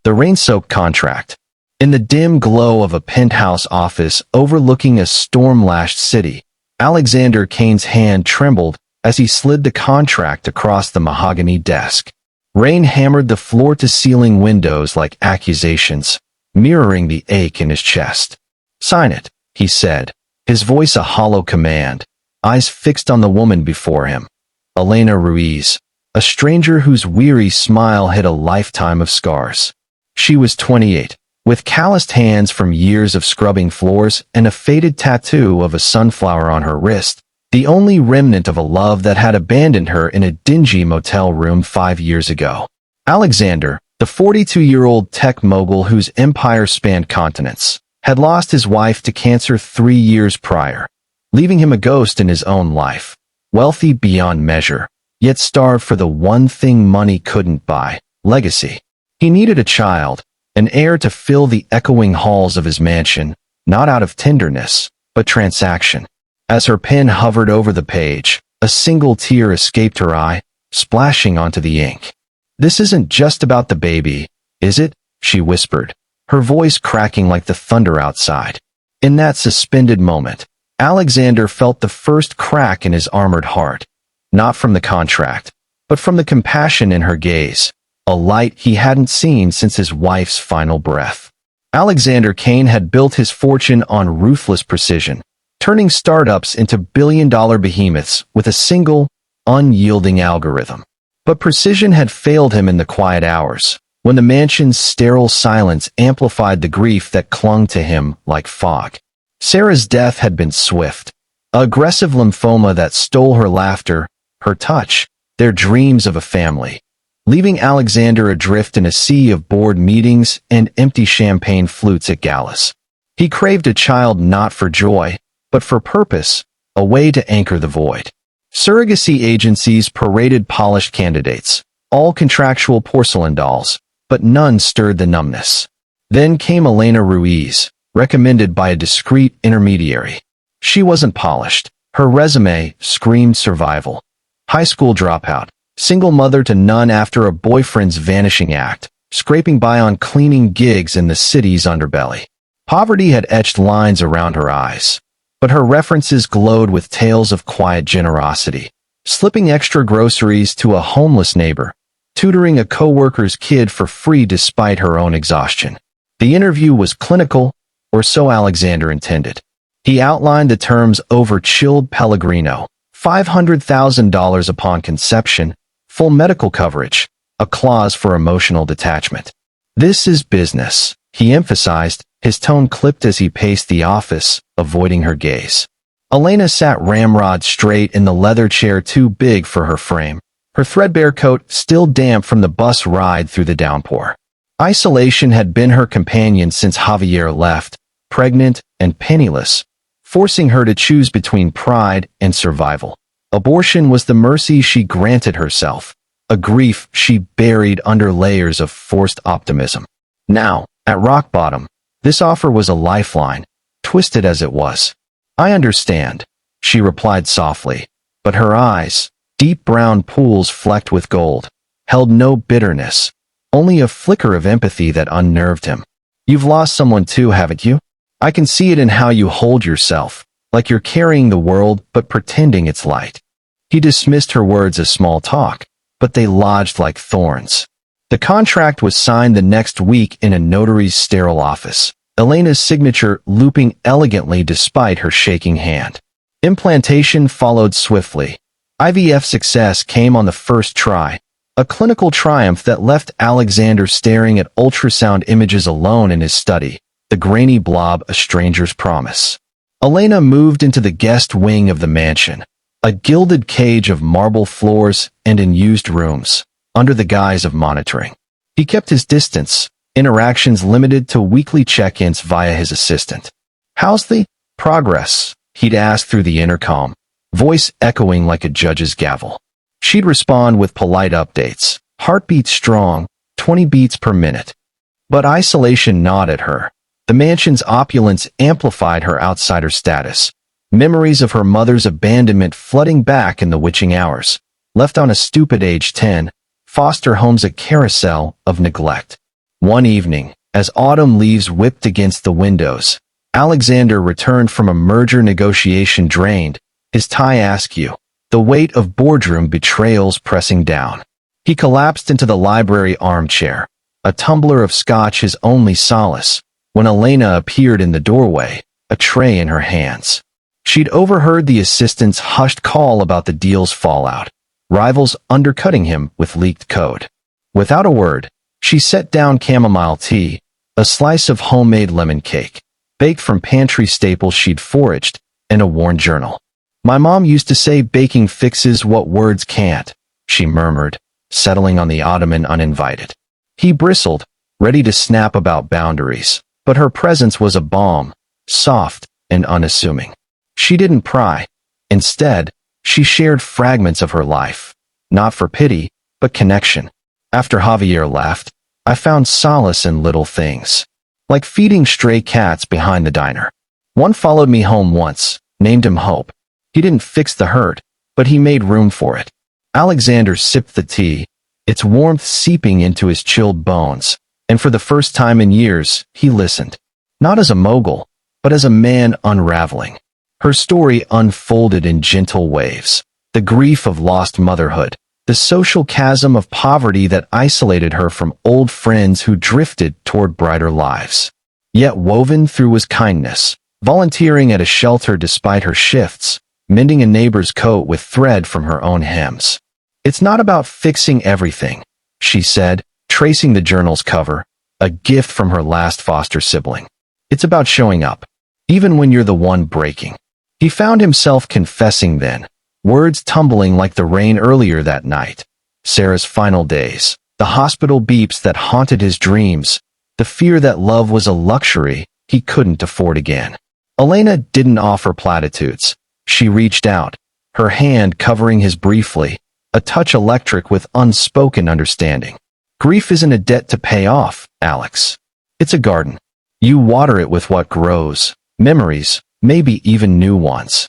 The rain-soaked contract. In the dim glow of a penthouse office overlooking a storm-lashed city, Alexander Kane's hand trembled as he slid the contract across the mahogany desk. Rain hammered the floor-to-ceiling windows like accusations, mirroring the ache in his chest. "Sign it," he said, his voice a hollow command, eyes fixed on the woman before him. Elena Ruiz, a stranger whose weary smile hid a lifetime of scars. She was 28, with calloused hands from years of scrubbing floors and a faded tattoo of a sunflower on her wrist, the only remnant of a love that had abandoned her in a dingy motel room 5 years ago. Alexander, the 42-year-old tech mogul whose empire spanned continents, had lost his wife to cancer 3 years prior, leaving him a ghost in his own life, wealthy beyond measure, yet starved for the one thing money couldn't buy: legacy. He needed a child, an heir to fill the echoing halls of his mansion, not out of tenderness, but transaction. As her pen hovered over the page, a single tear escaped her eye, splashing onto the ink. "This isn't just about the baby, is it?" she whispered, her voice cracking like the thunder outside. In that suspended moment, Alexander felt the first crack in his armored heart, not from the contract, but from the compassion in her gaze, a light he hadn't seen since his wife's final breath. Alexander Kane had built his fortune on ruthless precision, turning startups into billion-dollar behemoths with a single, unyielding algorithm. But precision had failed him in the quiet hours, when the mansion's sterile silence amplified the grief that clung to him like fog. Sarah's death had been swift, aggressive lymphoma that stole her laughter, her touch, their dreams of a family, leaving Alexander adrift in a sea of board meetings and empty champagne flutes at galas. He craved a child not for joy, but for purpose, a way to anchor the void. Surrogacy agencies paraded polished candidates, all contractual porcelain dolls, but none stirred the numbness. Then came Elena Ruiz, recommended by a discreet intermediary. She wasn't polished. Her resume screamed survival. High school dropout, single mother to none after a boyfriend's vanishing act, scraping by on cleaning gigs in the city's underbelly. Poverty had etched lines around her eyes, but her references glowed with tales of quiet generosity, slipping extra groceries to a homeless neighbor, tutoring a coworker's kid for free despite her own exhaustion. The interview was clinical, or so Alexander intended. He outlined the terms over chilled Pellegrino, $500,000 upon conception, full medical coverage, a clause for emotional detachment. "This is business," he emphasized, his tone clipped as he paced the office, avoiding her gaze. Elena sat ramrod straight in the leather chair too big for her frame, her threadbare coat still damp from the bus ride through the downpour. Isolation had been her companion since Javier left, pregnant and penniless, forcing her to choose between pride and survival. Abortion was the mercy she granted herself, a grief she buried under layers of forced optimism. Now, at rock bottom, this offer was a lifeline, twisted as it was. "I understand," she replied softly, but her eyes, deep brown pools flecked with gold, held no bitterness, only a flicker of empathy that unnerved him. "You've lost someone too, haven't you? I can see it in how you hold yourself, like you're carrying the world but pretending it's light." He dismissed her words as small talk, but they lodged like thorns. The contract was signed the next week in a notary's sterile office, Elena's signature looping elegantly despite her shaking hand. Implantation followed swiftly. IVF success came on the first try, a clinical triumph that left Alexander staring at ultrasound images alone in his study, the grainy blob a stranger's promise. Elena moved into the guest wing of the mansion, a gilded cage of marble floors and unused rooms, under the guise of monitoring. He kept his distance, interactions limited to weekly check-ins via his assistant. "How's the progress?" he'd ask through the intercom, voice echoing like a judge's gavel. She'd respond with polite updates, heartbeat strong, 20 beats per minute. But isolation gnawed at her. The mansion's opulence amplified her outsider status, memories of her mother's abandonment flooding back in the witching hours, left on a stupid age 10, foster homes a carousel of neglect. One evening, as autumn leaves whipped against the windows, Alexander returned from a merger negotiation drained, his tie askew, the weight of boardroom betrayals pressing down. He collapsed into the library armchair, a tumbler of scotch his only solace, when Elena appeared in the doorway, a tray in her hands. She'd overheard the assistant's hushed call about the deal's fallout, rivals undercutting him with leaked code. Without a word, she set down chamomile tea, a slice of homemade lemon cake, baked from pantry staples she'd foraged, and a worn journal. "My mom used to say baking fixes what words can't," she murmured, settling on the ottoman uninvited. He bristled, ready to snap about boundaries, but her presence was a balm, soft and unassuming. She didn't pry. Instead, she shared fragments of her life, not for pity, but connection. After Javier left, I found solace in little things, like feeding stray cats behind the diner. One followed me home once, named him Hope. He didn't fix the hurt, but he made room for it. Alexander sipped the tea, its warmth seeping into his chilled bones, and for the first time in years, he listened. Not as a mogul, but as a man unraveling. Her story unfolded in gentle waves, the grief of lost motherhood, the social chasm of poverty that isolated her from old friends who drifted toward brighter lives. Yet woven through was kindness, volunteering at a shelter despite her shifts, mending a neighbor's coat with thread from her own hems. "It's not about fixing everything," she said, tracing the journal's cover, a gift from her last foster sibling. "It's about showing up, even when you're the one breaking." He found himself confessing then, words tumbling like the rain earlier that night. Sarah's final days, the hospital beeps that haunted his dreams, the fear that love was a luxury he couldn't afford again. Elena didn't offer platitudes. She reached out, her hand covering his briefly, a touch electric with unspoken understanding. "Grief isn't a debt to pay off, Alex. It's a garden. You water it with what grows, memories, maybe even new ones."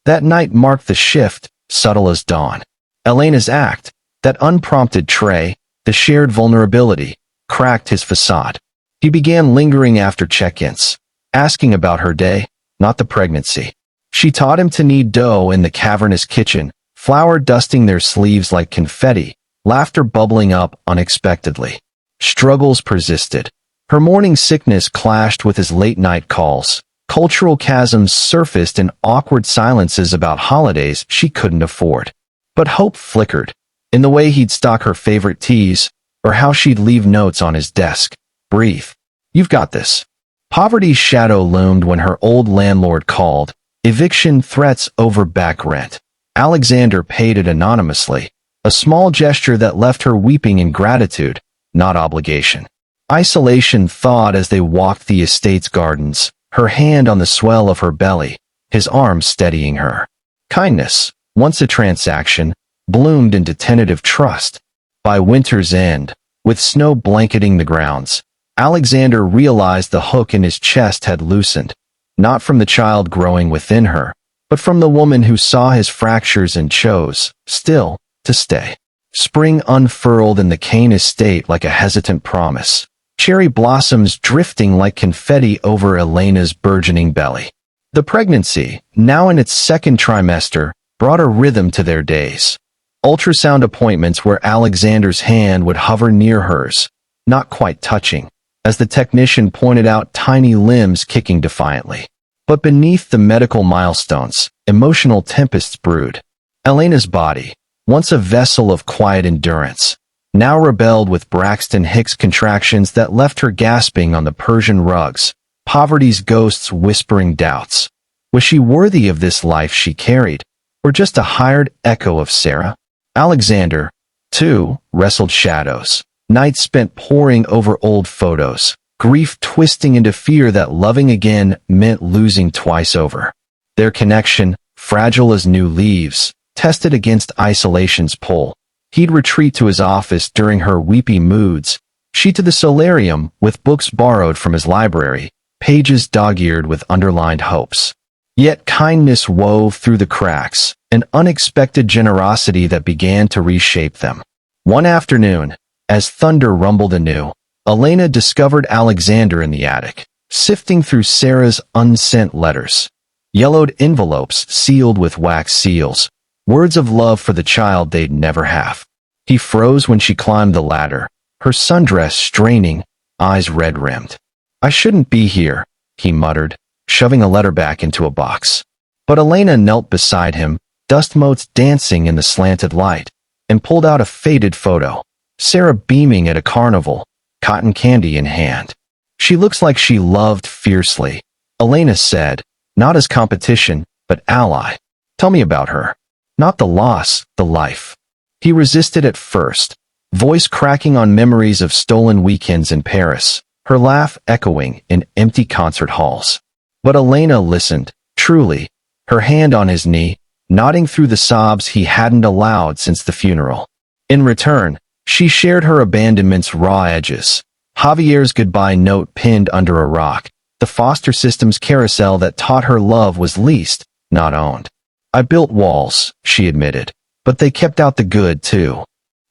That night marked the shift, subtle as dawn. Elena's act, that unprompted tray, the shared vulnerability, cracked his facade. He began lingering after check-ins, asking about her day, not the pregnancy. She taught him to knead dough in the cavernous kitchen, flour dusting their sleeves like confetti, laughter bubbling up unexpectedly. Struggles persisted. Her morning sickness clashed with his late-night calls. Cultural chasms surfaced in awkward silences about holidays she couldn't afford. But hope flickered, in the way he'd stock her favorite teas, or how she'd leave notes on his desk. "Breathe. You've got this." Poverty's shadow loomed when her old landlord called, eviction threats over back rent. Alexander paid it anonymously, a small gesture that left her weeping in gratitude, not obligation. Isolation thawed as they walked the estate's gardens, her hand on the swell of her belly, his arm steadying her. Kindness, once a transaction, bloomed into tentative trust. By winter's end, with snow blanketing the grounds, Alexander realized the hook in his chest had loosened, not from the child growing within her, but from the woman who saw his fractures and chose, still, to stay. Spring unfurled in the Kane estate like a hesitant promise, cherry blossoms drifting like confetti over Elena's burgeoning belly. The pregnancy, now in its second trimester, brought a rhythm to their days. Ultrasound appointments where Alexander's hand would hover near hers, not quite touching, as the technician pointed out tiny limbs kicking defiantly. But beneath the medical milestones, emotional tempests brewed. Elena's body, once a vessel of quiet endurance, now rebelled with Braxton Hicks contractions that left her gasping on the Persian rugs, poverty's ghosts whispering doubts. Was she worthy of this life she carried, or just a hired echo of Sarah? Alexander, too, wrestled shadows, nights spent poring over old photos, grief twisting into fear that loving again meant losing twice over. Their connection, fragile as new leaves, tested against isolation's pull. He'd retreat to his office during her weepy moods, she to the solarium with books borrowed from his library, pages dog-eared with underlined hopes. Yet kindness wove through the cracks, an unexpected generosity that began to reshape them. One afternoon, as thunder rumbled anew, Elena discovered Alexander in the attic, sifting through Sarah's unsent letters. Yellowed envelopes sealed with wax seals, words of love for the child they'd never have. He froze when she climbed the ladder, her sundress straining, eyes red-rimmed. "I shouldn't be here," he muttered, shoving a letter back into a box. But Elena knelt beside him, dust motes dancing in the slanted light, and pulled out a faded photo. Sarah beaming at a carnival, cotton candy in hand. "She looks like she loved fiercely," Elena said, "not as competition, but ally. Tell me about her. Not the loss, the life." He resisted at first, voice cracking on memories of stolen weekends in Paris, her laugh echoing in empty concert halls. But Elena listened, truly, her hand on his knee, nodding through the sobs he hadn't allowed since the funeral. In return, she shared her abandonment's raw edges. Javier's goodbye note pinned under a rock, the foster system's carousel that taught her love was leased, not owned. "I built walls," she admitted, "but they kept out the good, too."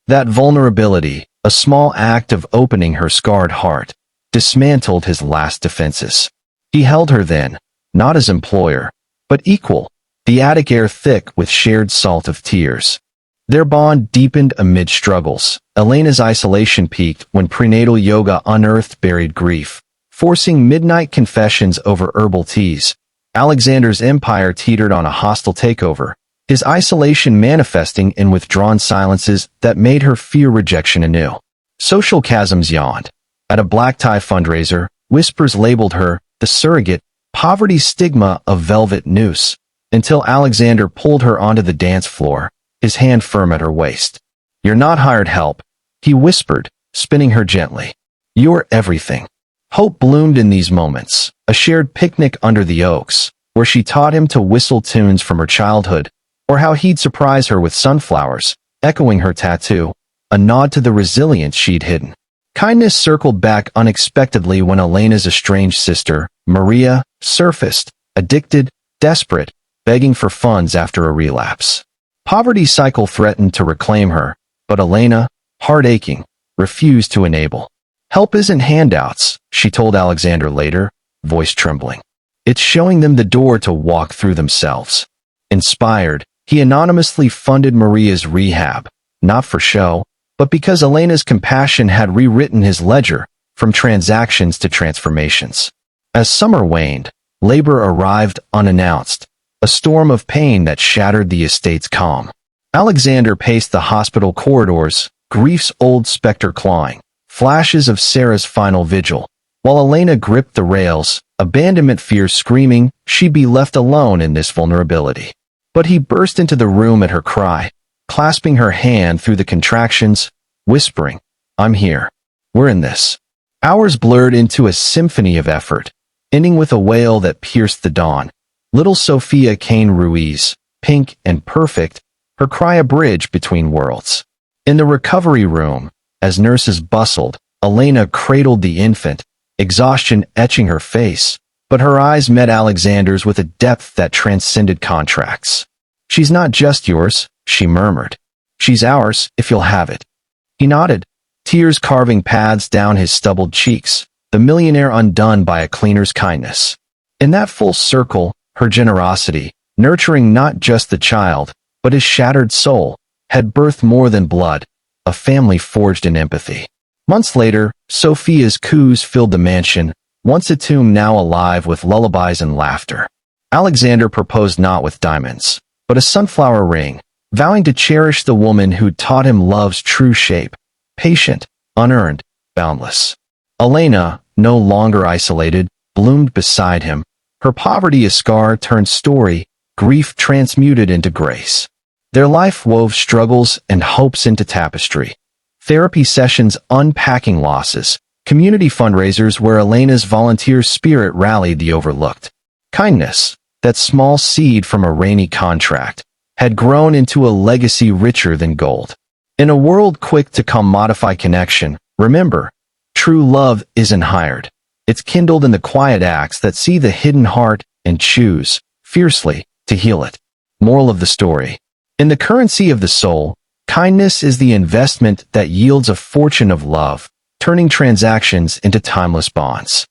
That vulnerability, a small act of opening her scarred heart, dismantled his last defenses. He held her then, not as employer, but equal, the attic air thick with shared salt of tears. Their bond deepened amid struggles. Elena's isolation peaked when prenatal yoga unearthed buried grief, forcing midnight confessions over herbal teas. Alexander's empire teetered on a hostile takeover, his isolation manifesting in withdrawn silences that made her fear rejection anew. Social chasms yawned. At a black tie fundraiser, whispers labeled her the surrogate, poverty stigma of velvet noose, until Alexander pulled her onto the dance floor, his hand firm at her waist. "You're not hired help," he whispered, spinning her gently. "You're everything." Hope bloomed in these moments, a shared picnic under the oaks, where she taught him to whistle tunes from her childhood, or how he'd surprise her with sunflowers, echoing her tattoo, a nod to the resilience she'd hidden. Kindness circled back unexpectedly when Elena's estranged sister, Maria, surfaced, addicted, desperate, begging for funds after a relapse. Poverty's cycle threatened to reclaim her, but Elena, heart-aching, refused to enable. "Help isn't handouts," she told Alexander later, voice trembling. "It's showing them the door to walk through themselves." Inspired, he anonymously funded Maria's rehab, not for show, but because Elena's compassion had rewritten his ledger, from transactions to transformations. As summer waned, labor arrived unannounced, a storm of pain that shattered the estate's calm. Alexander paced the hospital corridors, grief's old specter clawing, flashes of Sarah's final vigil, while Elena gripped the rails, abandonment fears screaming she'd be left alone in this vulnerability. But he burst into the room at her cry, clasping her hand through the contractions, whispering, "I'm here. We're in this." Hours blurred into a symphony of effort, ending with a wail that pierced the dawn. Little Sophia Kane Ruiz, pink and perfect, her cry a bridge between worlds. In the recovery room, as nurses bustled, Elena cradled the infant, exhaustion etching her face, but her eyes met Alexander's with a depth that transcended contracts. "She's not just yours," she murmured. "She's ours, if you'll have it." He nodded, tears carving paths down his stubbled cheeks, the millionaire undone by a cleaner's kindness. In that full circle, her generosity, nurturing not just the child, but his shattered soul, had birthed more than blood, a family forged in empathy. Months later, Sophia's coups filled the mansion, once a tomb now alive with lullabies and laughter. Alexander proposed not with diamonds, but a sunflower ring, vowing to cherish the woman who'd taught him love's true shape, patient, unearned, boundless. Elena, no longer isolated, bloomed beside him, her poverty a scar turned story, grief transmuted into grace. Their life wove struggles and hopes into tapestry. Therapy sessions unpacking losses, community fundraisers where Elena's volunteer spirit rallied the overlooked. Kindness, that small seed from a rainy contract, had grown into a legacy richer than gold. In a world quick to commodify connection, remember, true love isn't hired. It's kindled in the quiet acts that see the hidden heart and choose, fiercely, to heal it. Moral of the story. In the currency of the soul, kindness is the investment that yields a fortune of love, turning transactions into timeless bonds.